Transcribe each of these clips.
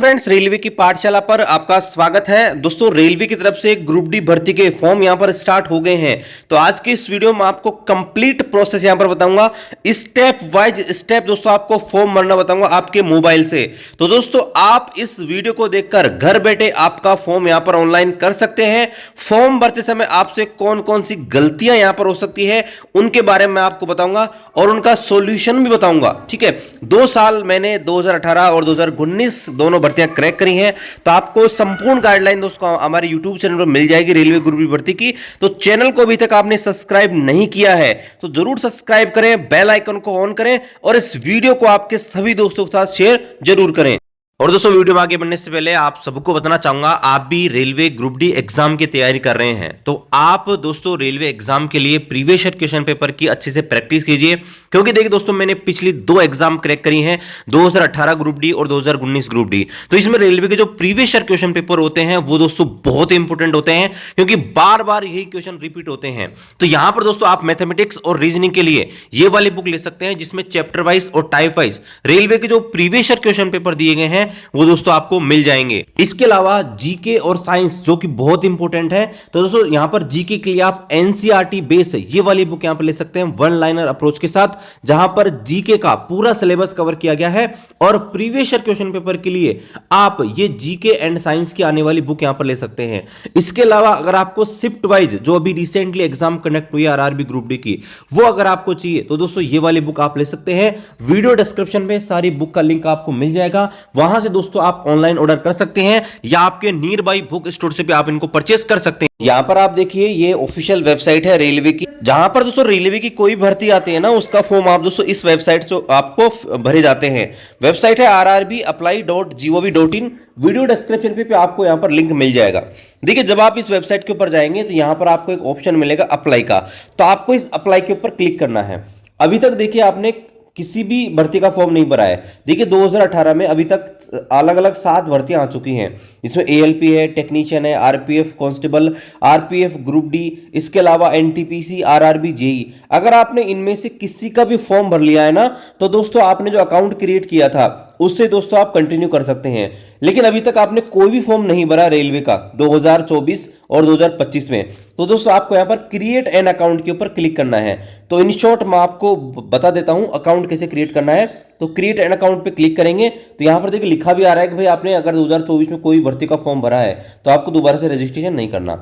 Friends, railway की पाठशाला पर आपका स्वागत है। दोस्तों, रेलवे की तरफ से ग्रुप डी भर्ती के फॉर्म यहां पर स्टार्ट हो गए हैं। तो आज के इस वीडियो में आपको कंप्लीट प्रोसेस यहां पर बताऊंगा, स्टेप वाइज स्टेप दोस्तों आपको फॉर्म भरना बताऊंगा आपके मोबाइल से। तो दोस्तों, आप इस वीडियो को देखकर घर बैठे आपका फॉर्म यहां पर ऑनलाइन कर सकते हैं। फॉर्म भरते समय आपसे कौन कौन सी गलतियां यहां पर हो सकती है उनके बारे में आपको बताऊंगा और उनका सॉल्यूशन भी बताऊंगा। ठीक है, 2 साल मैंने 2018 और 2019 दोनों भर्तियां क्रैक करी हैं। तो आपको संपूर्ण गाइडलाइन दोस्तों हमारे यूट्यूब चैनल पर मिल जाएगी रेलवे ग्रुप डी भर्ती की। तो चैनल को अभी तक आपने सब्सक्राइब नहीं किया है तो जरूर सब्सक्राइब करें, बेल आइकन को ऑन करें और इस वीडियो को आपके सभी दोस्तों के साथ शेयर जरूर करें। और दोस्तों, वीडियो में आगे बढ़ने से पहले आप सबको बताना चाहूंगा, आप भी रेलवे ग्रुप डी एग्जाम की तैयारी कर रहे हैं तो आप दोस्तों रेलवे एग्जाम के लिए प्रीवियस ईयर क्वेश्चन पेपर की अच्छे से प्रैक्टिस कीजिए। क्योंकि देखिए दोस्तों, मैंने पिछली 2 एग्जाम क्रैक करी हैं, 2018 ग्रुप डी और 2019 ग्रुप डी। तो इसमें रेलवे के जो प्रीवियस ईयर क्वेश्चन पेपर होते हैं वो दोस्तों बहुत इंपॉर्टेंट होते हैं, क्योंकि बार बार यही क्वेश्चन रिपीट होते हैं। तो यहां पर दोस्तों आप मैथमेटिक्स और रीजनिंग के लिए ये वाली बुक ले सकते हैं, जिसमें चैप्टर वाइज और टाइप वाइज रेलवे के जो प्रीवियस ईयर क्वेश्चन पेपर दिए गए हैं वो दोस्तों आपको मिल जाएंगे। इसके अलावा जीके और साइंस जो कि बहुत इंपॉर्टेंट है, तो दोस्तों यहां पर जीके के लिए आप एनसीईआरटी बेस ये वाली बुक यहां पर ले सकते हैं, वन लाइनर अप्रोच के साथ, जहां पर जीके का पूरा सिलेबस कवर किया गया है। और प्रीवियस ईयर क्वेश्चन पेपर के लिए आप ये जीके एंड साइंस की आने वाली बुक यहां पर ले सकते हैं। इसके अलावा अगर आपको शिफ्ट वाइज जो अभी रिसेंटली एग्जाम कंडक्ट हुई है आरआरबी ग्रुप डी की, वो अगर आपको चाहिए तो दोस्तों ये वाली बुक आप ले सकते हैं। वीडियो डिस्क्रिप्शन में सारी बुक का लिंक आपको मिल जाएगा, वहां से दोस्तों आप ऑनलाइन ऑर्डर कर सकते हैं या आपके नियर बाई बुक स्टोर से भी आप इनको परचेस कर सकते हैं। यहां पर आप देखिए, ये ऑफिशियल वेबसाइट है रेलवे की, जहां पर दोस्तों रेलवे की कोई भर्ती आती है ना, उसका फॉर्म आप दोस्तों इस वेबसाइट से आपको भरे जाते हैं। वेबसाइट है rrbapply.gov.in। वीडियो डिस्क्रिप्शन पे आपको यहां पर लिंक मिल जाएगा। देखिए, जब आप इस वेबसाइट के ऊपर जाएंगे तो यहां पर आपको एक ऑप्शन मिलेगा अप्लाई का, तो आपको इस अप्लाई के ऊपर क्लिक करना है। अभी तक देखिए आपने किसी भी भर्ती का फॉर्म नहीं भरा है। देखिए 2018 में अभी तक अलग अलग 7 भर्तियां आ चुकी हैं, इसमें एएलपी है, टेक्नीशियन है, RPF constable, RPF group D, इसके अलावा एनटीपीसी, आरआरबी, जेई। अगर आपने इनमें से किसी का भी फॉर्म भर लिया है ना, तो दोस्तों आपने जो अकाउंट क्रिएट किया था उससे दोस्तों आप कंटिन्यू कर सकते हैं। लेकिन अभी तक आपने कोई भी फॉर्म नहीं भरा रेलवे का 2024 और 2025 में, तो दोस्तों आपको यहां पर क्रिएट एन अकाउंट के ऊपर क्लिक करना है। तो इन शॉर्ट मैं आपको बता देता हूं अकाउंट कैसे क्रिएट करना है। तो क्रिएट एन अकाउंट पे क्लिक करेंगे तो यहां पर देखिए लिखा भी आ रहा है कि भाई आपने अगर 2024 में कोई भर्ती का फॉर्म भरा है तो आपको दोबारा से रजिस्ट्रेशन नहीं करना।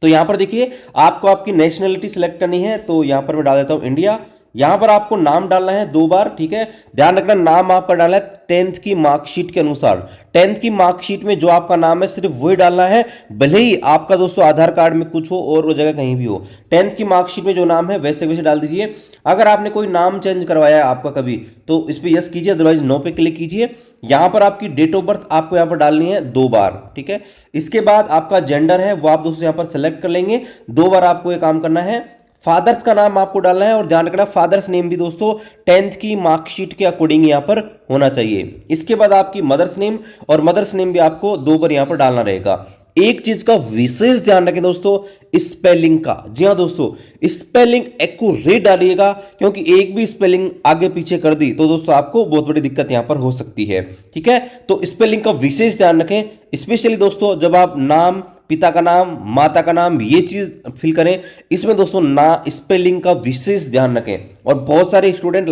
तो यहां पर देखिए आपको आपकी नेशनलिटी सिलेक्ट करनी है, तो यहां पर मैं डाल देता हूं इंडिया। यहां पर आपको नाम डालना है 2 बार, ठीक है। ध्यान रखना, नाम आपका डालना है 10th की मार्कशीट के अनुसार। 10th की मार्कशीट में जो आपका नाम है सिर्फ वही डालना है, भले ही आपका दोस्तों आधार कार्ड में कुछ हो और वो जगह कहीं भी हो। 10th की मार्कशीट में जो नाम है वैसे वैसे डाल दीजिए। अगर आपने कोई नाम चेंज करवाया है आपका कभी, तो इस पर यस कीजिए, अदरवाइज नो पे क्लिक कीजिए। यहां पर आपकी डेट ऑफ बर्थ आपको यहां पर डालनी है 2 बार, ठीक है। इसके बाद आपका जेंडर है वो आप दोस्तों यहां पर सेलेक्ट कर लेंगे। 2 बार आपको ये काम करना है। फादर्स का नाम आपको डालना है और ध्यान रखना फादर्स नेम भी दोस्तों 10th की मार्कशीट के अकॉर्डिंग यहां पर होना चाहिए। इसके बाद आपकी मदर्स नेम, और मदर्स नेम भी आपको 2 बार यहां पर डालना रहेगा। एक चीज का विशेष ध्यान रखें दोस्तों, स्पेलिंग का। जी हाँ दोस्तों, स्पेलिंग एक्यूरेट डालिएगा, क्योंकि एक भी स्पेलिंग आगे पीछे कर दी तो दोस्तों आपको बहुत बड़ी दिक्कत यहां पर हो सकती है, ठीक है। तो स्पेलिंग का विशेष ध्यान रखें, स्पेशली दोस्तों जब आप नाम, पिता का नाम, माता का नाम, ये चीज फिल करें, इसमें दोस्तों ना स्पेलिंग का विशेष ध्यान रखें। और बहुत सारे स्टूडेंट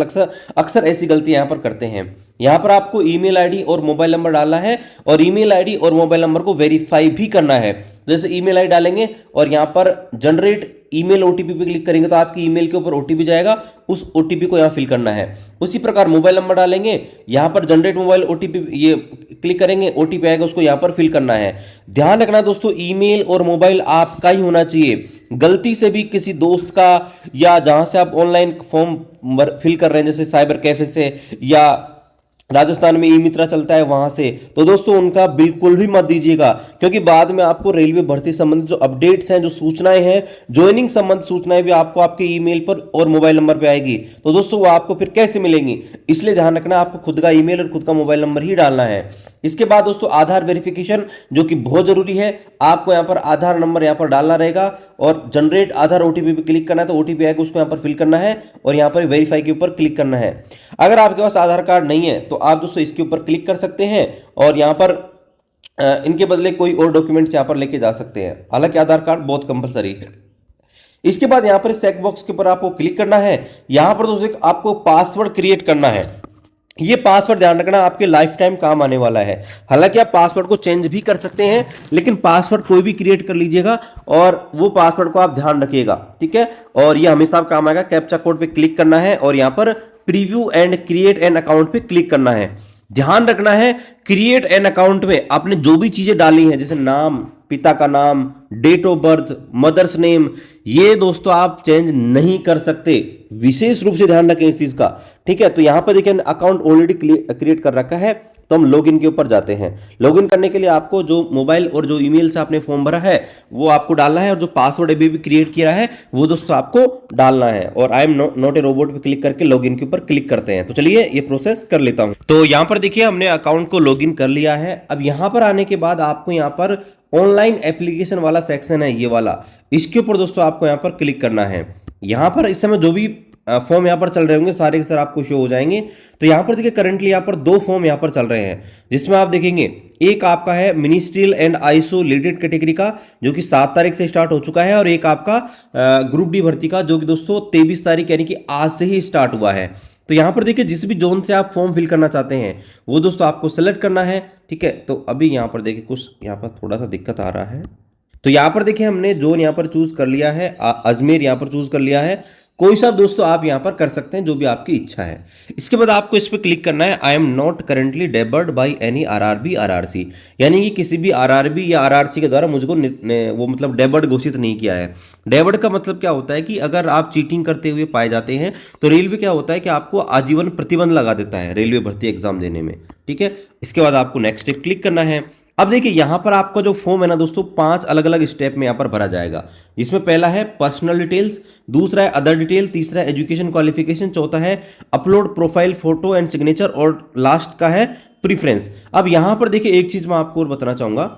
अक्सर ऐसी गलती यहां पर करते हैं। यहां पर आपको ईमेल आईडी और मोबाइल नंबर डालना है, और ईमेल आईडी और मोबाइल नंबर को वेरीफाई भी करना है। जैसे ईमेल आईडी डालेंगे और यहां पर जनरेट ईमेल ओटीपी पे क्लिक करेंगे तो आपकी ईमेल के ऊपर ओटीपी जाएगा, उस ओटीपी को यहां फिल करना है। उसी प्रकार मोबाइल नंबर डालेंगे, यहां पर जनरेट मोबाइल ओटीपी ये क्लिक करेंगे, ओटीपी आएगा, उसको यहां पर फिल करना है। ध्यान रखना दोस्तों, ईमेल और मोबाइल आपका ही होना चाहिए। गलती से भी किसी दोस्त का, या जहां से आप ऑनलाइन फॉर्म फिल कर रहे हैं जैसे साइबर कैफे से या राजस्थान में ई मित्रा चलता है वहां से, तो दोस्तों उनका बिल्कुल भी मत दीजिएगा, क्योंकि बाद में आपको रेलवे भर्ती संबंधित जो अपडेट्स हैं, जो सूचनाएं हैं, ज्वाइनिंग संबंधित सूचनाएं भी आपको आपके ईमेल पर और मोबाइल नंबर पे आएगी, तो दोस्तों वो आपको फिर कैसे मिलेंगी। इसलिए ध्यान रखना, आपको खुद का ईमेल और खुद का मोबाइल नंबर ही डालना है। इसके बाद दोस्तों आधार वेरिफिकेशन, जो कि बहुत जरूरी है। आपको यहाँ पर आधार नंबर यहाँ पर डालना रहेगा और जनरेट आधार ओटीपी पे क्लिक करना है, तो ओटीपी आएगा उसको यहाँ पर फिल करना है और यहाँ पर वेरीफाई के ऊपर क्लिक करना है। अगर आपके पास आधार कार्ड नहीं है तो आप दोस्तों इसके ऊपर क्लिक कर सकते हैं और यहाँ पर इनके बदले कोई और डॉक्यूमेंट्स यहाँ पर लेके जा सकते हैं। हालांकि आधार कार्ड बहुत कंपलसरी है। इसके बाद यहाँ पर चेक बॉक्स के ऊपर आपको क्लिक करना है। यहाँ पर दोस्तों आपको पासवर्ड क्रिएट करना है। ये पासवर्ड ध्यान रखना आपके लाइफ टाइम काम आने वाला है। हालांकि आप पासवर्ड को चेंज भी कर सकते हैं, लेकिन पासवर्ड कोई भी क्रिएट कर लीजिएगा और वो पासवर्ड को आप ध्यान रखिएगा, ठीक है। और ये हमेशा आप काम आएगा। कैप्चा कोड पे क्लिक करना है और यहाँ पर preview and create an account पे क्लिक करना है। ध्यान रखना है क्रिएट एन अकाउंट में आपने जो भी चीजें डाली हैं, जैसे नाम, पिता का नाम, date of birth, mother's name, ये दोस्तों आप चेंज नहीं कर सकते। विशेष रूप से ध्यान रखें इस चीज का, ठीक है। तो यहां पर देखिए अकाउंट ऑलरेडी क्रिएट कर रखा है, तो हम लॉगिन के ऊपर जाते हैं। लॉगिन करने के लिए आपको जो मोबाइल और जो ईमेल से आपने फॉर्म भरा है वो आपको डालना है और जो पासवर्ड अभी भी क्रिएट किया है वो दोस्तों आपको डालना है। और आई एम नॉट ए रोबोट पे क्लिक करके लॉगिन के ऊपर क्लिक करते हैं। तो चलिए ये प्रोसेस कर लेता हूं। तो यहां पर देखिए हमने अकाउंट को लॉगिन कर लिया है। अब यहां पर आने के बाद आपको यहां पर ऑनलाइन एप्लीकेशन वाला सेक्शन है, ये वाला, इसके ऊपर दोस्तों आपको यहां पर क्लिक करना है। यहां पर इस समय जो भी फॉर्म यहाँ पर चल रहे होंगे सारे के सारे आपको शो हो जाएंगे। तो यहाँ पर देखिए करंटली यहाँ पर 2 फॉर्म यहाँ पर चल रहे हैं, जिसमें आप देखेंगे एक आपका है मिनिस्ट्रियल एंड आइसोलेटेड कैटेगरी का, जो कि 7 तारीख से स्टार्ट हो चुका है, और एक आपका ग्रुप डी भर्ती का, जो कि दोस्तों 23 तारीख यानी कि आज से ही स्टार्ट हुआ है। तो यहाँ पर देखिए जिस भी जोन से आप फॉर्म फिल करना चाहते हैं वो दोस्तों आपको सेलेक्ट करना है, ठीक है। तो अभी यहाँ पर देखिए कुछ यहाँ पर थोड़ा सा दिक्कत आ रहा है। तो यहाँ पर देखिए हमने जोन यहाँ पर चूज कर लिया है, अजमेर यहाँ पर चूज कर लिया है। कोई सा दोस्तों आप यहां पर कर सकते हैं जो भी आपकी इच्छा है। इसके बाद आपको इस पर क्लिक करना है I am not currently debarred by any RRB RRC, यानी कि किसी भी आरआरबी या आरआरसी के द्वारा मुझको वो मतलब डेबर्ड घोषित नहीं किया है। डेबर्ड का मतलब क्या होता है कि अगर आप चीटिंग करते हुए पाए जाते हैं तो रेलवे क्या होता है कि आपको आजीवन प्रतिबंध लगा देता है रेलवे भर्ती एग्जाम देने में, ठीक है। इसके बाद आपको नेक्स्ट स्टेप क्लिक करना है। अब देखिए यहां पर आपका जो फॉर्म है ना दोस्तों 5 अलग अलग स्टेप में यहां पर भरा जाएगा। इसमें पहला है पर्सनल डिटेल्स, दूसरा है अदर डिटेल, तीसरा है एजुकेशन क्वालिफिकेशन, चौथा है upload profile photo and signature, और लास्ट का है प्रीफ्रेंस। अब यहां पर देखिए एक चीज मैं आपको और बताना चाहूंगा,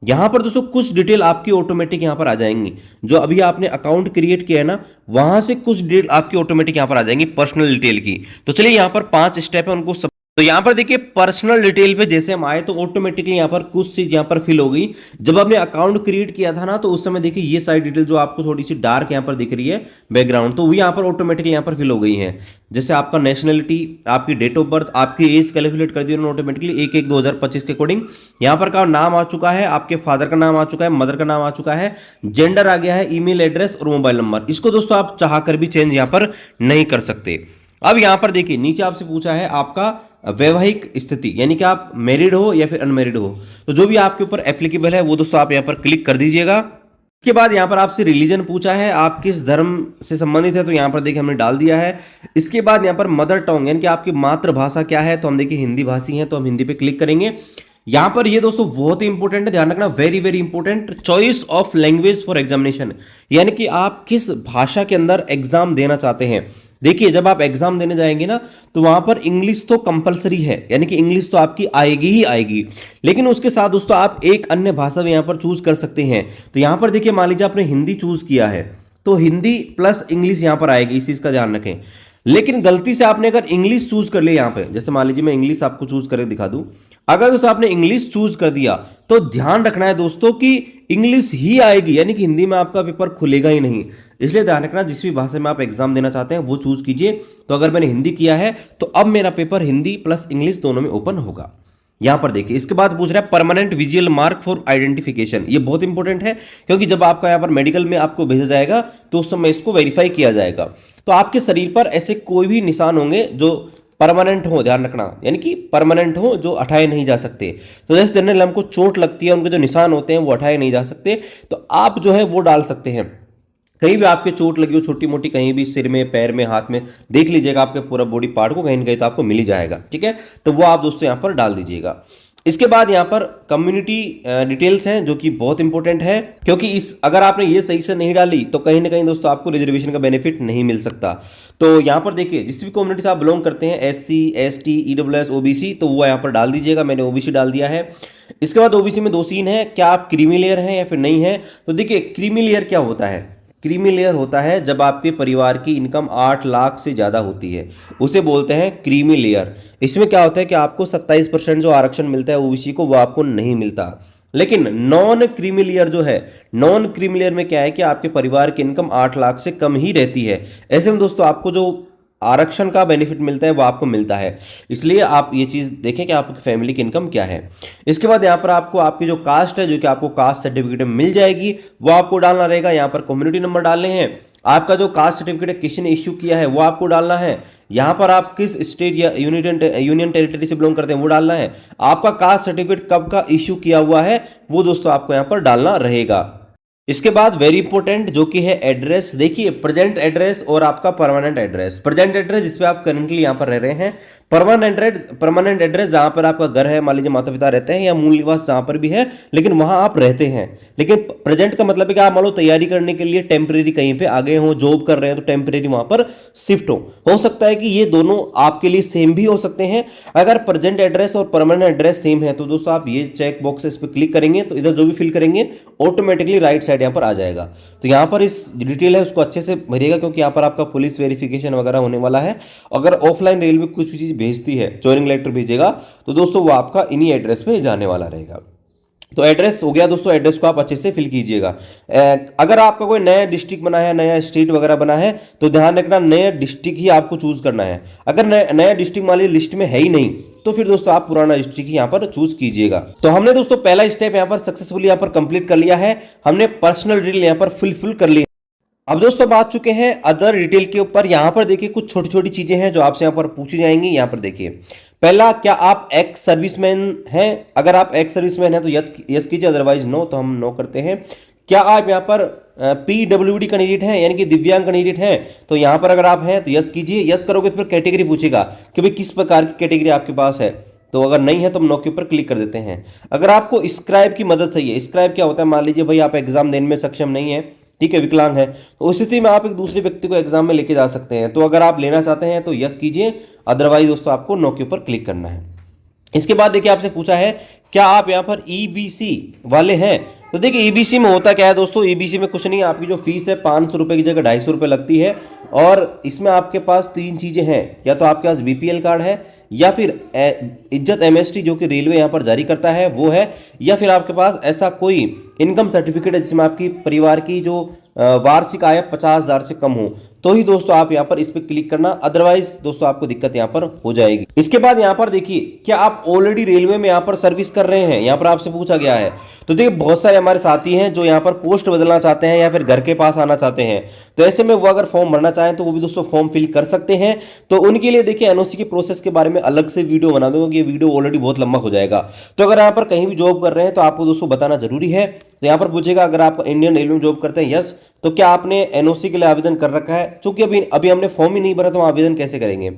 यहां पर दोस्तों कुछ डिटेल आपकी ऑटोमेटिक यहां पर आ जाएंगी। जो अभी आपने अकाउंट क्रिएट किया है ना, वहां से कुछ डिटेल आपकी ऑटोमेटिक यहां पर आ जाएंगी पर्सनल डिटेल की। तो चलिए यहां पर 5 स्टेप है उनको तो यहां पर देखिए पर्सनल डिटेल पे जैसे हम आए तो ऑटोमेटिकली यहां पर कुछ चीज यहां पर फिल हो गई। जब आपने अकाउंट क्रिएट किया था ना तो उस समय देखिए ये सारी डिटेल जो आपको थोड़ी सी डार्क यहां पर दिख रही है बैकग्राउंड, तो वो यहां पर ऑटोमेटिकली यहां पर फिल हो गई है। जैसे आपका नेशनलिटी, आपकी डेट ऑफ बर्थ, आपकी एज कैलकुलेट कर दी उन्होंने ऑटोमेटिकली 1/1/2025 के अकॉर्डिंग। यहां पर का नाम आ चुका है, आपके फादर का नाम आ चुका है, मदर का नाम आ चुका है, जेंडर आ गया है, ईमेल एड्रेस और मोबाइल नंबर। इसको दोस्तों आप चाह कर भी चेंज यहां पर नहीं कर सकते। अब यहां पर देखिए नीचे आपसे पूछा है आपका वैवाहिक स्थिति, यानी कि आप मैरिड हो या फिर अनमैरिड हो। तो जो भी आपके ऊपर एप्लीकेबल है वो दोस्तों आप यहाँ पर क्लिक कर दीजिएगा। इसके बाद यहाँ पर आपसे रिलीजन पूछा है, आप किस धर्म से संबंधित है, तो यहाँ पर देखिए हमने डाल दिया है। इसके बाद यहाँ पर मदर टंग यानी कि आपकी मातृभाषा क्या है, तो हम देखिए हिंदी भाषी हैं तो हम हिंदी पे क्लिक करेंगे। यहां पर ये दोस्तों बहुत ही इंपॉर्टेंट है, ध्यान रखना, very very important, choice of language for examination, यानी कि आप किस भाषा के अंदर एग्जाम देना चाहते हैं। देखिए जब आप एग्जाम देने जाएंगे ना तो वहां पर इंग्लिश तो कंपलसरी है, यानी कि इंग्लिश तो आपकी आएगी ही आएगी, लेकिन उसके साथ दोस्तों आप एक अन्य भाषा भी यहां पर चूज कर सकते हैं। तो यहां पर देखिए मान लीजिए आपने हिंदी चूज किया है तो हिंदी प्लस इंग्लिश यहां पर आएगी, इस चीज का ध्यान रखें। लेकिन गलती से आपने अगर इंग्लिश चूज कर लिया यहां पे, जैसे मान लीजिए मैं इंग्लिश आपको चूज करके दिखा दूं, अगर दोस्तों आपने इंग्लिश चूज कर दिया तो ध्यान रखना है दोस्तों कि इंग्लिश ही आएगी, यानी कि हिंदी में आपका पेपर खुलेगा ही नहीं। इसलिए ध्यान रखना जिस भी भाषा में आप एग्जाम देना चाहते हैं वो चूज कीजिए। तो अगर मैंने हिंदी किया है तो अब मेरा पेपर हिंदी प्लस इंग्लिश दोनों में ओपन होगा। यहां पर देखिए इसके बाद पूछ रहा है permanent visual mark for identification. ये बहुत इंपॉर्टेंट है क्योंकि जब आपका यहां पर मेडिकल में आपको भेजा जाएगा तो उस समय इसको वेरीफाई किया जाएगा। तो आपके शरीर पर ऐसे कोई भी निशान होंगे जो परमानेंट हो, ध्यान रखना, यानी कि परमानेंट हो, जो हटाए नहीं जा सकते। तो जैसे जनरल हमको चोट लगती है, उनके जो निशान होते हैं वो हटाए नहीं जा सकते, तो आप जो है वो डाल सकते हैं। कहीं भी आपके चोट लगी हो छोटी मोटी, कहीं भी सिर में, पैर में, हाथ में, देख लीजिएगा आपके पूरा बॉडी पार्ट को कहीं ना कहीं तो आपको मिल ही जाएगा, ठीक है। तो वो आप दोस्तों यहां पर डाल दीजिएगा। इसके बाद यहाँ पर कम्युनिटी डिटेल्स हैं जो कि बहुत इंपॉर्टेंट है, क्योंकि इस अगर आपने ये सही से नहीं डाली तो कहीं ना कहीं दोस्तों आपको रिजर्वेशन का बेनिफिट नहीं मिल सकता। तो यहाँ पर देखिए जिस भी कम्युनिटी से आप बिलोंग करते हैं, SC ST EWS OBC, तो वो यहाँ पर डाल दीजिएगा। मैंने OBC डाल दिया है। इसके बाद OBC में दो सीन है, क्या आप क्रीमी लेयर हैं या फिर नहीं है। तो देखिए क्रीमी लेयर क्या होता है, क्रीमी लेयर होता है जब आपके परिवार की इनकम 8 लाख से ज़्यादा होती है, उसे बोलते हैं क्रीमी लेयर। इसमें क्या होता है कि आपको 27% जो आरक्षण मिलता है ओबीसी को, वो आपको नहीं मिलता। लेकिन नॉन क्रीमी लेयर जो है, नॉन क्रीमी लेयर में क्या है कि आपके परिवार की इनकम 8 लाख से कम ही रहती है। ऐसे में दोस्तों आपको जो आरक्षण का बेनिफिट मिलता है वो आपको मिलता है। इसलिए आप ये चीज़ देखें कि आपकी फैमिली की इनकम क्या है। इसके बाद यहाँ पर आपको आपकी जो कास्ट है, जो कि आपको कास्ट सर्टिफिकेट में मिल जाएगी, वो आपको डालना रहेगा। यहाँ पर कम्युनिटी नंबर डालने हैं, आपका जो कास्ट सर्टिफिकेट किसी ने इश्यू किया है वो आपको डालना है। यहाँ पर आप किस स्टेट या यूनियन टेरिटरी से बिलोंग करते हैं वो डालना है। आपका कास्ट सर्टिफिकेट कब का इश्यू किया हुआ है वो दोस्तों आपको यहाँ पर डालना रहेगा। इसके बाद वेरी इंपॉर्टेंट जो कि है एड्रेस। देखिए प्रेजेंट एड्रेस और आपका परमानेंट एड्रेस। प्रेजेंट एड्रेस जिसपे आप करंटली यहाँ पर रह रहे हैं, परमानेंट एड्रेस जहां पर आपका घर है, मान लीजिए माता पिता रहते हैं, या मूल निवास जहां पर भी है लेकिन वहां आप रहते हैं। लेकिन प्रेजेंट का मतलब है कि आप मान लो तैयारी करने के लिए टेम्परेरी कहीं पे आ गए हो, जॉब कर रहे हैं तो टेम्परेरी वहां पर शिफ्ट हो सकता है कि ये दोनों आपके लिए सेम भी हो सकते हैं। अगर प्रेजेंट एड्रेस और परमानेंट एड्रेस सेम है तो दोस्तों आप ये चेक बॉक्स इस पर क्लिक करेंगे तो इधर जो भी फिल करेंगे ऑटोमेटिकली राइट साइड यहाँ पर आ जाएगा। तो यहाँ पर इस डिटेल है उसको अच्छे से भरिएगा, क्योंकि यहाँ पर आपका पुलिस वेरिफिकेशन वगैरह होने वाला है। अगर ऑफलाइन रेलवे कुछ भी चीज भेजती है, ज्वाइनिंग लेटर भेजेगा, तो दोस्तों वो आपका इन्हीं एड्रेस पे जाने वाला रहेगा। तो एड्रेस हो गया दोस्तों, एड्रेस को आप अच्छे से फिल कीजिएगा। अगर आपका कोई नया डिस्ट्रिक्ट बना है, नया स्टेट वगैरह बना है, तो ध्यान रखना नया डिस्ट्रिक्ट ही आपको चूज करना है। अगर नया डिस्ट्रिक्ट मान लीजिए लिस्ट में है ही नहीं, तो फिर दोस्तों आप पुराना डिस्ट्रिक्ट ही यहाँ पर चूज कीजिएगा। तो हमने दोस्तों पहला स्टेप यहाँ पर सक्सेसफुली यहाँ पर कंप्लीट कर लिया है। हमने पर्सनल डिटेल यहाँ पर फुल कर ली। अब दोस्तों बात चुके हैं अदर डिटेल के ऊपर। यहां पर देखिए कुछ छोटी छोटी चीजें हैं जो आपसे यहां पर पूछी जाएंगी। यहां पर देखिए पहला, क्या आप एक्स सर्विसमैन हैं। अगर आप एक्स सर्विसमैन हैं तो यस कीजिए, अदरवाइज नो, तो हम नो करते हैं। क्या आप यहां पर PWD कैंडिडेट हैं, यानी कि दिव्यांग कैंडिडेट हैं, तो यहां पर अगर आप हैं तो यस कीजिए। यस करोगे तो फिर कैटेगरी पूछेगा कि भाई किस प्रकार की कैटेगरी आपके पास है, तो अगर नहीं है तो हम नो के ऊपर क्लिक कर देते हैं। अगर आपको स्क्राइब की मदद चाहिए, स्क्राइब क्या होता है, मान लीजिए भाई आप एग्जाम देने में सक्षम नहीं है, ठीक है, विकलांग है, तो उस स्थिति में आप एक दूसरे व्यक्ति को एग्जाम में लेके जा सकते हैं। तो अगर आप लेना चाहते हैं तो यस कीजिए, अदरवाइज दोस्तों आपको नो के ऊपर क्लिक करना है। इसके बाद देखिए आपसे पूछा है क्या आप यहाँ पर EBC वाले हैं। तो देखिए EBC में होता क्या है दोस्तों, EBC में कुछ नहीं, आपकी जो फीस है 500 रुपये की जगह 250 रुपये लगती है। और इसमें आपके पास 3 चीज़ें हैं, या तो आपके पास BPL कार्ड है, या फिर इज्जत MST जो कि रेलवे यहाँ पर जारी करता है वो है, या फिर आपके पास ऐसा कोई इनकम सर्टिफिकेट है जिसमें आपकी परिवार की जो वार्षिक आय 50,000 से कम हो, तो ही दोस्तों आप यहाँ पर इस पर क्लिक करना, अदरवाइज दोस्तों आपको दिक्कत यहाँ पर हो जाएगी। इसके बाद यहाँ पर देखिए क्या आप ऑलरेडी रेलवे में यहाँ पर सर्विस कर रहे हैं, यहाँ पर आपसे पूछा गया है। तो देखिए बहुत सारे हमारे साथी हैं जो यहाँ पर पोस्ट बदलना चाहते हैं या फिर घर के पास आना चाहते हैं, तो ऐसे में वो अगर फॉर्म भरना चाहें तो वो भी दोस्तों फॉर्म फिल कर सकते हैं। तो उनके लिए देखिए NOC की प्रोसेस के बारे में अलग से वीडियो बना दूंगा, ये वीडियो ऑलरेडी बहुत लंबा हो जाएगा। तो अगर यहाँ पर कहीं भी जॉब कर रहे हैं तो आपको दोस्तों बताना जरूरी है। तो यहाँ पर पूछेगा अगर आप इंडियन रेलवे में जॉब करते हैं यस, तो क्या आपने NOC के लिए आवेदन कर रखा है। चूंकि अभी हमने फॉर्म ही नहीं भरा तो हम आवेदन कैसे करेंगे।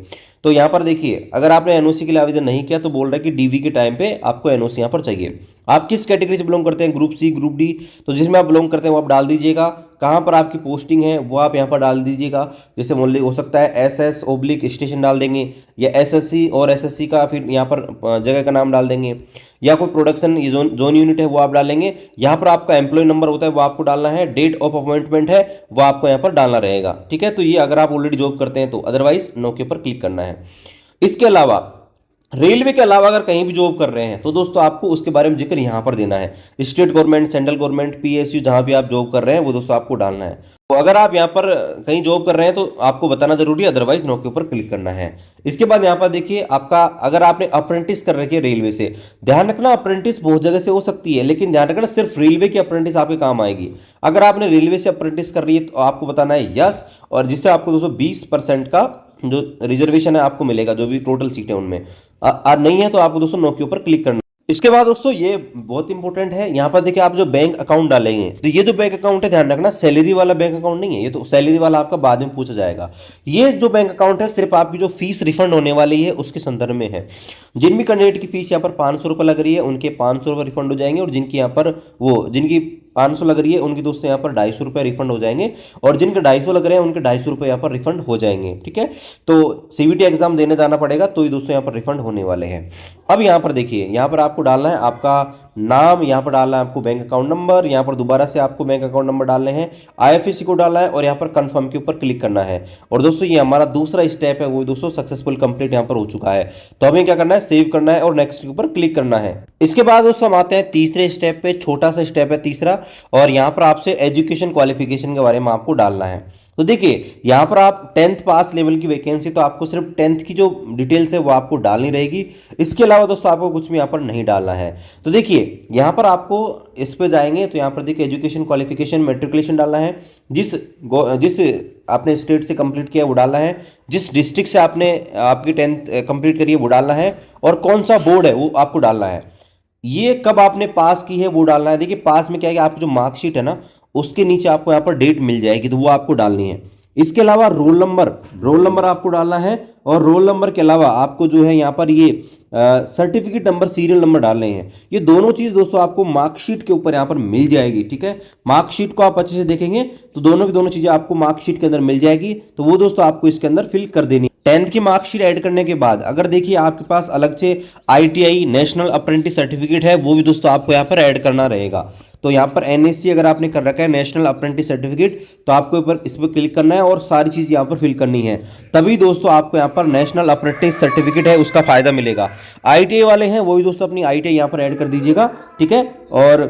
तो यहाँ पर देखिए अगर आपने NOC के लिए आवेदन नहीं किया तो बोल रहा है कि DV के टाइम पे आपको NOC यहाँ पर चाहिए। आप किस कैटेगरी से बिलोंग करते हैं, ग्रुप C, ग्रुप D, तो जिसमें आप बिलोंग करते हैं वो आप डाल दीजिएगा। कहाँ पर आपकी पोस्टिंग है वो आप यहाँ पर डाल दीजिएगा। जैसे मान लीजिए हो सकता है SS/स्टेशन डाल देंगे, या SSC और SSC का फिर यहाँ पर जगह का नाम डाल देंगे, या कोई प्रोडक्शन जोन यूनिट है वो आप डालेंगे। यहाँ पर आपका एम्प्लॉय नंबर होता है वो आपको डालना है, डेट ऑफ अपॉइंटमेंट है वो आपको यहाँ पर डालना रहेगा, ठीक है। तो ये अगर आप ऑलरेडी जॉब करते हैं तो, अदरवाइज नो के ऊपर क्लिक करना है। इसके अलावा रेलवे के अलावा अगर कहीं भी जॉब कर रहे हैं तो दोस्तों आपको उसके बारे में जिक्र यहाँ पर देना है। State government, central government, PSU जहाँ भी आप जॉब कर रहे हैं वो दोस्तों आपको डालना है। तो अगर आप यहाँ पर कहीं जॉब कर रहे हैं तो आपको बताना जरूरी है, अदरवाइज नो के ऊपर क्लिक करना है। इसके बाद यहाँ पर देखिए आपका, अगर आपने अप्रेंटिस कर रखी है रेलवे से, ध्यान रखना अप्रेंटिस बहुत जगह से हो सकती है, लेकिन ध्यान रखना सिर्फ रेलवे की अप्रेंटिस आपके काम आएगी। अगर आपने रेलवे से अप्रेंटिस कर रही है तो आपको बताना है यस, और जिससे आपको दोस्तों 20% का जो रिजर्वेशन है आपको मिलेगा, जो भी टोटल सीट है उनमें। नहीं है तो आपको दोस्तों नो के ऊपर क्लिक करना। इसके बाद दोस्तों ये बहुत इंपॉर्टेंट है, यहाँ पर देखिए आप जो बैंक अकाउंट डालेंगे, तो ये जो बैंक अकाउंट है ध्यान रखना सैलरी वाला बैंक अकाउंट नहीं है, ये तो सैलरी वाला आपका बाद में पूछा जाएगा। ये जो बैंक अकाउंट है सिर्फ आपकी जो फीस रिफंड होने वाली है उसके संदर्भ में है। जिन भी कैंडिडेट की फीस यहाँ पर 500 रुपये लग रही है उनके 500 रुपये रिफंड हो जाएंगे, और जिनकी यहाँ पर जिनकी 500 लग रही है उनकी दोस्तों यहाँ पर 250 रुपये रिफंड हो जाएंगे, और जिनके 250 लग रहे हैं उनके 250 रुपये यहाँ पर रिफंड हो जाएंगे। ठीक है, तो सीवीटी एग्जाम देने जाना पड़ेगा तो ये दोस्तों यहाँ पर रिफंड होने वाले हैं। अब यहाँ पर देखिए, यहाँ पर आपको डालना है आपका नाम, यहाँ पर डालना है आपको बैंक अकाउंट नंबर, यहाँ पर दोबारा से आपको बैंक अकाउंट नंबर डालने हैं, आईएफएससी कोड डालना है, और यहाँ पर कंफर्म के ऊपर क्लिक करना है। और दोस्तों ये हमारा दूसरा स्टेप है, वो दोस्तों सक्सेसफुल कंप्लीट यहाँ पर हो चुका है। तो हमें क्या करना है, सेव करना है और नेक्स्ट के ऊपर क्लिक करना है। इसके बाद दोस्तों हम आते हैं तीसरे स्टेप पे, छोटा सा स्टेप है तीसरा, और यहाँ पर आपसे एजुकेशन क्वालिफिकेशन के बारे में आपको डालना है। तो देखिए यहाँ पर आप 10th पास लेवल की वैकेंसी, तो आपको सिर्फ 10th की जो डिटेल्स है वो आपको डालनी रहेगी। इसके अलावा दोस्तों आपको कुछ भी यहाँ पर नहीं डालना है। तो देखिए यहाँ पर आपको इस पे जाएंगे तो यहाँ पर देखिए एजुकेशन क्वालिफिकेशन मैट्रिकुलेशन डालना है, जिस आपने स्टेट से कंप्लीट किया वो डालना है, जिस डिस्ट्रिक्ट से आपने आपकी 10th कंप्लीट करी है वो डालना है, और कौन सा बोर्ड है वो आपको डालना है। ये कब आपने पास की है वो डालना है। देखिए पास में क्या है कि आपकी जो मार्कशीट है ना उसके नीचे आपको यहाँ पर डेट मिल जाएगी, तो वो आपको डालनी है। इसके अलावा रोल नंबर आपको डालना है, और रोल नंबर के अलावा आपको जो है यहाँ पर ये सर्टिफिकेट नंबर, सीरियल नंबर डालने हैं। ये दोनों चीज़ दोस्तों आपको मार्कशीट के ऊपर यहाँ पर मिल जाएगी। ठीक है, मार्कशीट को आप अच्छे से देखेंगे तो दोनों की दोनों चीज़ें आपको मार्कशीट के अंदर मिल जाएगी, तो वो दोस्तों आपको इसके अंदर फिल कर देनी। 10th की मार्कशीट ऐड करने के बाद अगर देखिए आपके पास अलग से आईटीआई नेशनल अप्रेंटिस सर्टिफिकेट है, वो भी दोस्तों आपको यहाँ पर ऐड करना रहेगा। तो यहाँ पर एनएससी अगर आपने कर रखा है नेशनल अप्रेंटिस सर्टिफिकेट, तो आपको ऊपर इस पर क्लिक करना है और सारी चीज़ यहाँ पर फिल करनी है, तभी दोस्तों आपको यहाँ पर नेशनल अप्रेंटिस सर्टिफिकेट है उसका फायदा मिलेगा। आईटीआई वाले हैं वो भी दोस्तों अपनी आईटीआई यहाँ पर ऐड कर दीजिएगा। ठीक है, और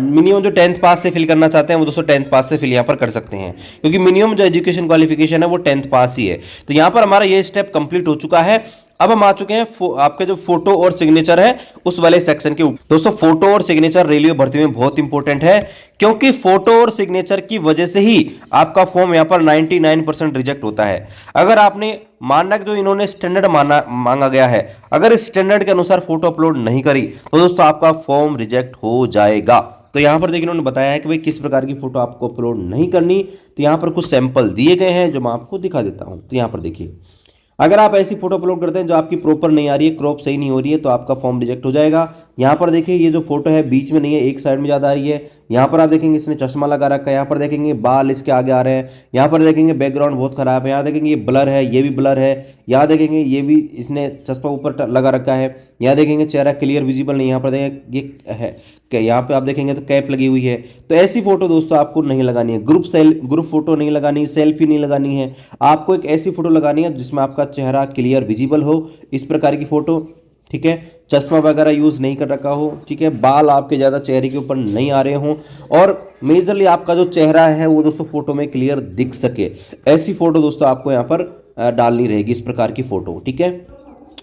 मिनिमम जो 10th पास से फिल करना चाहते हैं वो दोस्तों 10th पास से फिल यहाँ पर कर सकते हैं, क्योंकि मिनिमम जो एजुकेशन क्वालिफिकेशन है वो 10th पास ही है। तो यहाँ पर हमारा ये स्टेप कंप्लीट हो चुका है। अब हम आ चुके हैं आपके जो फोटो और सिग्नेचर है उस वाले सेक्शन के ऊपर। दोस्तों फोटो और सिग्नेचर रेलवे भर्ती में बहुत इंपॉर्टेंट है, क्योंकि फोटो और सिग्नेचर की वजह से ही आपका फॉर्म यहाँ पर 99% रिजेक्ट होता है। अगर आपने मानक जो इन्होंने स्टैंडर्ड मांगा गया है, अगर इस स्टैंडर्ड के अनुसार फोटो अपलोड नहीं करी तो दोस्तों आपका फॉर्म रिजेक्ट हो जाएगा। तो यहाँ पर देखिए इन्होंने बताया है कि भाई किस प्रकार की फोटो आपको अपलोड नहीं करनी। तो यहाँ पर कुछ सैंपल दिए गए हैं जो मैं आपको दिखा देता हूँ। तो यहाँ पर देखिए, अगर आप ऐसी फोटो अपलोड करते हैं जो आपकी प्रॉपर नहीं आ रही है, क्रॉप सही नहीं हो रही है, तो आपका फॉर्म रिजेक्ट हो जाएगा। यहाँ पर देखिए ये जो फोटो है बीच में नहीं है, एक साइड में ज़्यादा आ रही है। यहाँ पर आप देखेंगे इसने चश्मा लगा रखा है, यहाँ पर देखेंगे बाल इसके आगे आ रहे हैं, यहाँ पर देखेंगे बैकग्राउंड बहुत खराब है, यहाँ देखेंगे ये ब्लर है, ये भी ब्लर है, यहाँ देखेंगे ये भी इसने चश्मा ऊपर लगा रखा है, यहाँ देखेंगे चेहरा क्लियर विजिबल नहीं, यहाँ पर देखेंगे ये है, यहाँ पे आप देखेंगे तो कैप लगी हुई है। तो ऐसी फोटो दोस्तों आपको नहीं लगानी है, ग्रुप फोटो नहीं लगानी, सेल्फी नहीं लगानी है। आपको एक ऐसी फोटो लगानी है जिसमें आपका चेहरा क्लियर विजिबल हो, इस प्रकार की फोटो। ठीक है, चश्मा वगैरह यूज़ नहीं कर रखा हो। ठीक है, बाल आपके ज़्यादा चेहरे के ऊपर नहीं आ रहे हों, और मेजरली आपका जो चेहरा है वो दोस्तों फोटो में क्लियर दिख सके, ऐसी फोटो दोस्तों आपको यहाँ पर डालनी रहेगी, इस प्रकार की फोटो। ठीक है,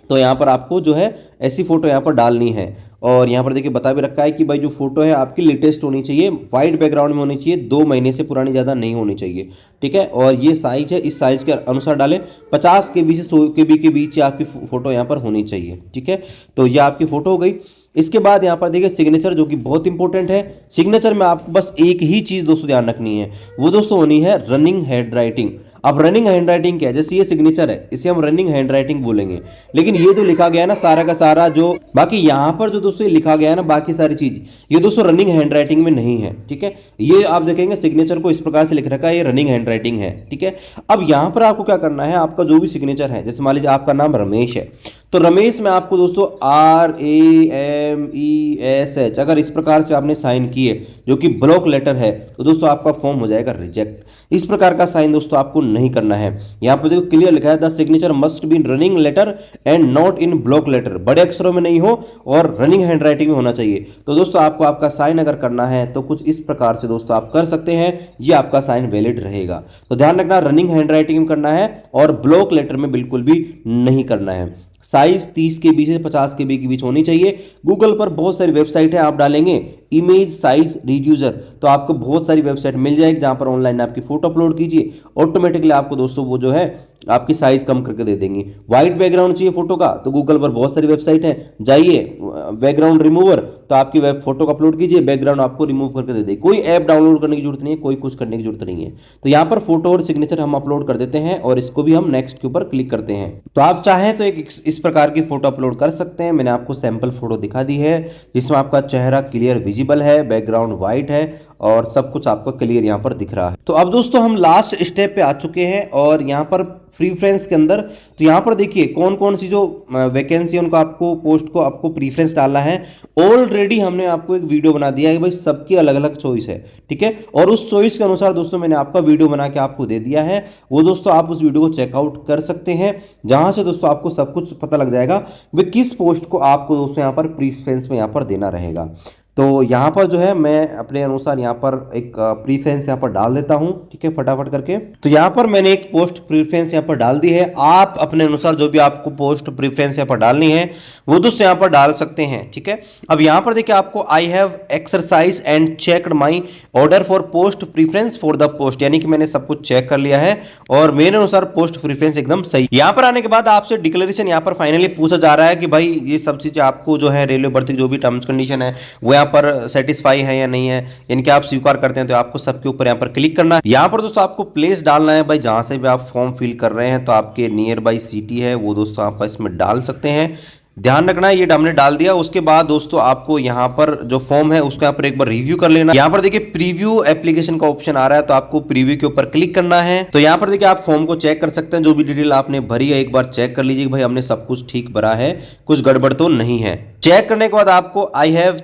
तो यहाँ पर आपको जो है ऐसी फोटो यहाँ पर डालनी है। और यहाँ पर देखिए बता भी रखा है कि भाई जो फोटो है आपकी लेटेस्ट होनी चाहिए, वाइट बैकग्राउंड में होनी चाहिए, 2 महीने से पुरानी ज़्यादा नहीं होनी चाहिए। ठीक है, और ये साइज है, इस साइज के अनुसार डालें, 50 KB से 100 KB के बीच आपकी फोटो यहाँ पर होनी चाहिए। ठीक है, तो ये आपकी फोटो हो गई। इसके बाद यहाँ पर देखिए सिग्नेचर, जो कि बहुत इंपॉर्टेंट है। सिग्नेचर में आपको बस एक ही चीज़ दोस्तों ध्यान रखनी है, वो दोस्तों होनी है रनिंग हैंड राइटिंग। अब रनिंग हैंड राइटिंग क्या है, जैसे ये सिग्नेचर है इसे हम रनिंग हैंड राइटिंग बोलेंगे, लेकिन ये जो लिखा गया है ना सारा का सारा, जो बाकी यहाँ पर जो दोस्तों लिखा गया है ना बाकी सारी चीज, ये दोस्तों रनिंग हैंड राइटिंग में नहीं है। ठीक है, ये आप देखेंगे सिग्नेचर को इस प्रकार से लिख रखा है, ये रनिंग हैंड राइटिंग है। ठीक है, अब यहाँ पर आपको क्या करना है, आपका जो भी सिग्नेचर है, जैसे मान लीजिए आपका नाम रमेश है, तो रमेश में आपको दोस्तों RAMESH अगर इस प्रकार से आपने साइन किए जो कि ब्लॉक लेटर है, तो दोस्तों आपका फॉर्म हो जाएगा रिजेक्ट। इस प्रकार का साइन दोस्तों आपको नहीं करना है। यहाँ पर देखो क्लियर लिखा है, the signature must be in running letter and not in block letter, बड़े अक्षरों में नहीं हो और रनिंग हैंड राइटिंग में होना चाहिए। तो दोस्तों आपको आपका साइन अगर करना है तो कुछ इस प्रकार से दोस्तों आप कर सकते हैं, ये आपका साइन वैलिड रहेगा। तो ध्यान रखना, रनिंग हैंड राइटिंग में करना है और ब्लॉक लेटर में बिल्कुल भी नहीं करना है। साइज 30 KB से 50 KB के बीच होनी चाहिए। गूगल पर बहुत सारी वेबसाइट है, आप डालेंगे इमेज साइज रिड्यूसर तो आपको बहुत सारी वेबसाइट मिल जाएगी, जहां पर ऑनलाइन आपकी फोटो अपलोड कीजिए, ऑटोमेटिकली आपको दोस्तों वो जो है आपकी साइज कम करके दे देंगी। व्हाइट बैकग्राउंड चाहिए फोटो का, तो गूगल पर बहुत सारी वेबसाइट है, जाइए बैकग्राउंड रिमूवर, तो आपकी वेब फोटो को अपलोड कीजिए, बैकग्राउंड आपको रिमूव करके दे देगी। कोई ऐप डाउनलोड करने की जरूरत नहीं है, कोई कुछ करने की जरूरत नहीं है। तो यहाँ पर फोटो और सिग्नेचर हम अपलोड कर देते हैं और इसको भी हम नेक्स्ट के ऊपर क्लिक करते हैं। तो आप चाहें तो एक इस प्रकार की फोटो अपलोड कर सकते हैं। मैंने आपको सैंपल फोटो दिखा दी है जिसमें आपका चेहरा क्लियर विजिबल है, बैकग्राउंड व्हाइट है और सब कुछ आपको क्लियर यहाँ पर दिख रहा है। तो अब दोस्तों हम लास्ट स्टेप पे आ चुके हैं और यहाँ पर प्रीफ्रेंस के अंदर, तो यहाँ पर देखिए कौन कौन सी जो वैकेंसी है उनको आपको पोस्ट को आपको प्रीफ्रेंस डालना है। ऑलरेडी हमने आपको एक वीडियो बना दिया है कि भाई सबकी अलग अलग चॉइस है, ठीक है, और उस चॉइस के अनुसार दोस्तों मैंने आपका वीडियो बना के आपको दे दिया है। वो दोस्तों आप उस वीडियो को चेकआउट कर सकते हैं, जहां से दोस्तों आपको सब कुछ पता लग जाएगा कि किस पोस्ट को आपको दोस्तों यहाँ पर प्रीफ्रेंस में यहाँ पर देना रहेगा। तो यहाँ पर जो है मैं अपने अनुसार यहाँ पर एक प्रीफ्रेंस यहाँ पर डाल देता हूँ, ठीक है, फटाफट करके। तो यहाँ पर मैंने एक पोस्ट प्रीफ्रेंस यहाँ पर डाल दी है। आप अपने अनुसार जो भी आपको पोस्ट प्रीफ्रेंस यहाँ पर डालनी है वो दोस्तों यहाँ पर डाल सकते हैं, ठीक है। अब यहाँ पर देखिए आपको I have exercise and checked my order for post preference for the post, यानी कि मैंने सब कुछ चेक कर लिया है और मेरे अनुसार पोस्ट प्रीफ्रेंस एकदम सही। यहाँ पर आने के बाद आपसे डिक्लेरेशन यहाँ पर फाइनली पूछा जा रहा है कि भाई ये सब चीजें आपको जो है रेलवे भर्ती जो भी टर्म्स कंडीशन है वो यहाँ पर सेटिस्फाई है या नहीं है, यानी कि आप स्वीकार करते हैं, तो आपको सबके ऊपर यहाँ पर क्लिक करना है। यहाँ पर दोस्तों आपको प्लेस डालना है, भाई जहां से भी आप फॉर्म फिल कर रहे हैं तो आपके नियर बाई सिटी है वो दोस्तों आप इसमें डाल सकते हैं। ध्यान रखना है ये हमने डाल दिया। उसके बाद दोस्तों आपको यहाँ पर जो फॉर्म है उसको यहाँ पर एक बार रिव्यू कर लेना। यहाँ पर देखिए प्रीव्यू एप्लीकेशन का ऑप्शन आ रहा है, तो आपको प्रीव्यू के ऊपर क्लिक करना है। तो यहाँ पर देखिए आप फॉर्म को चेक कर सकते हैं, जो भी डिटेल आपने भरी है एक बार चेक कर लीजिए भाई हमने सब कुछ ठीक भरा है, कुछ गड़बड़ तो नहीं है। चेक करने के बाद आपको आई हैव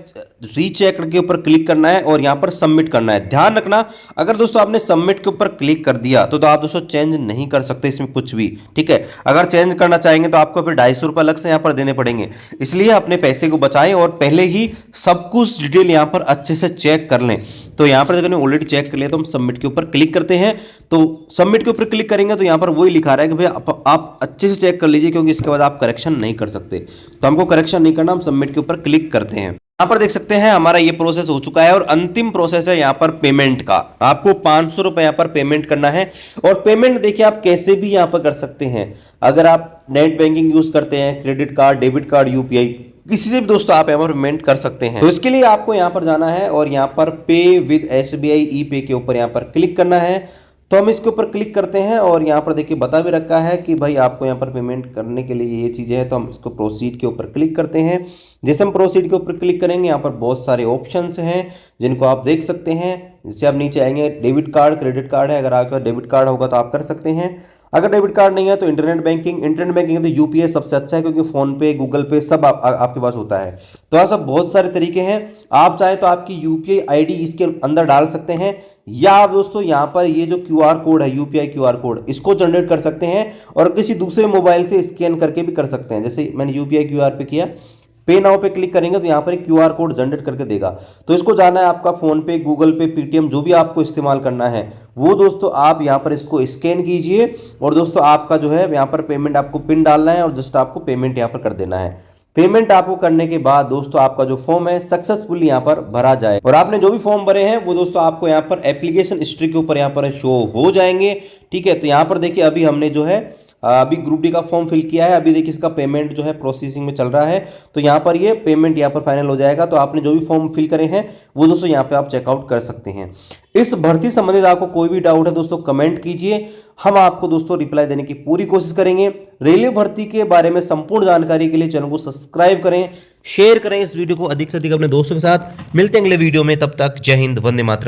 रीचेक्ड के ऊपर क्लिक करना है और यहाँ पर सबमिट करना है। ध्यान रखना अगर दोस्तों आपने सबमिट के ऊपर क्लिक कर दिया तो आप दोस्तों चेंज नहीं कर सकते इसमें कुछ भी, ठीक है। अगर चेंज करना चाहेंगे तो आपको फिर 250 रुपये अलग से यहाँ पर देने पड़ेंगे, इसलिए अपने पैसे को बचाएं और पहले ही सब कुछ डिटेल यहाँ पर अच्छे से चेक कर लें। तो यहाँ पर देखो ऑलरेडी चेक कर लिया, तो हम सबमिट के ऊपर क्लिक करते हैं। तो सबमिट के ऊपर क्लिक करेंगे तो यहाँ पर वही लिखा रहा है कि भाई आप अच्छे से चेक कर लीजिए, क्योंकि इसके बाद आप करेक्शन नहीं कर सकते। तो हमको करेक्शन नहीं करना, हम सबमिट के ऊपर क्लिक करते हैं। यहाँ पर देख सकते हैं हमारा ये प्रोसेस हो चुका है और अंतिम प्रोसेस है यहाँ पर पेमेंट का। आपको 500 रुपए यहाँ पर पेमेंट करना है और पेमेंट देखिए आप कैसे भी यहाँ पर कर सकते हैं। अगर आप नेट बैंकिंग यूज करते हैं, credit card, debit card, UPI, किसी से भी दोस्तों आप यहाँ पर पेमेंट कर सकते हैं। तो इसके लिए आपको यहाँ पर जाना है और यहाँ पर पे विद एसबीआई ई पे के ऊपर यहाँ पर क्लिक करना है। तो हम इसके ऊपर क्लिक करते हैं और यहाँ पर देखिए बता भी रखा है कि भाई आपको यहाँ पर पेमेंट करने के लिए ये चीज़ें हैं, तो हम इसको प्रोसीड के ऊपर क्लिक करते हैं। जैसे हम प्रोसीड के ऊपर क्लिक करेंगे यहाँ पर बहुत सारे ऑप्शंस हैं जिनको आप देख सकते हैं। जैसे आप नीचे आएंगे डेबिट कार्ड, क्रेडिट कार्ड है, अगर आपके पास डेबिट कार्ड होगा तो आप कर सकते हैं। अगर डेबिट कार्ड नहीं है तो इंटरनेट बैंकिंग तो यूपीआई सबसे अच्छा है, क्योंकि फोन पे, गूगल पे सब आपके पास होता है। तो ऐसा बहुत सारे तरीके हैं, आप चाहे तो आपकी यूपीआई आईडी इसके अंदर डाल सकते हैं, या आप दोस्तों यहाँ पर ये जो क्यूआर कोड है, यूपीआई क्यूआर कोड, इसको जनरेट कर सकते हैं और किसी दूसरे मोबाइल से स्कैन करके भी कर सकते हैं। जैसे मैंने यूपीआई क्यूआर पे किया, पे नाउ पे क्लिक करेंगे तो यहाँ पर एक क्यूआर कोड जनरेट करके देगा। तो इसको जाना है आपका फोन पे, गूगल पे, पेटीएम, जो भी आपको इस्तेमाल करना है वो दोस्तों आप यहाँ पर इसको स्कैन कीजिए और दोस्तों आपका जो है यहाँ पर पेमेंट आपको पिन डालना है और जस्ट आपको पेमेंट यहाँ पर कर देना है। पेमेंट आपको करने के बाद दोस्तों आपका जो फॉर्म है सक्सेसफुली यहाँ पर भरा जाए और आपने जो भी फॉर्म भरे हैं वो दोस्तों आपको यहाँ पर एप्लीकेशन हिस्ट्री के ऊपर यहाँ पर शो हो जाएंगे, ठीक है। तो यहाँ पर देखिए अभी हमने जो है अभी ग्रुप डी का फॉर्म फिल किया है, अभी देखिए इसका पेमेंट जो है प्रोसेसिंग में चल रहा है। तो यहाँ पर ये पेमेंट यहाँ पर फाइनल हो जाएगा। तो आपने जो भी फॉर्म फिल करे हैं वो दोस्तों यहाँ पे आप चेकआउट कर सकते हैं। इस भर्ती संबंधित आपको कोई भी डाउट है दोस्तों कमेंट कीजिए, हम आपको दोस्तों रिप्लाई देने की पूरी कोशिश करेंगे। रेलवे भर्ती के बारे में संपूर्ण जानकारी के लिए चैनल को सब्सक्राइब करें, शेयर करें इस वीडियो को अधिक से अधिक अपने दोस्तों के साथ। मिलते हैं अगले वीडियो में, तब तक जय हिंद, वंदे मातरम।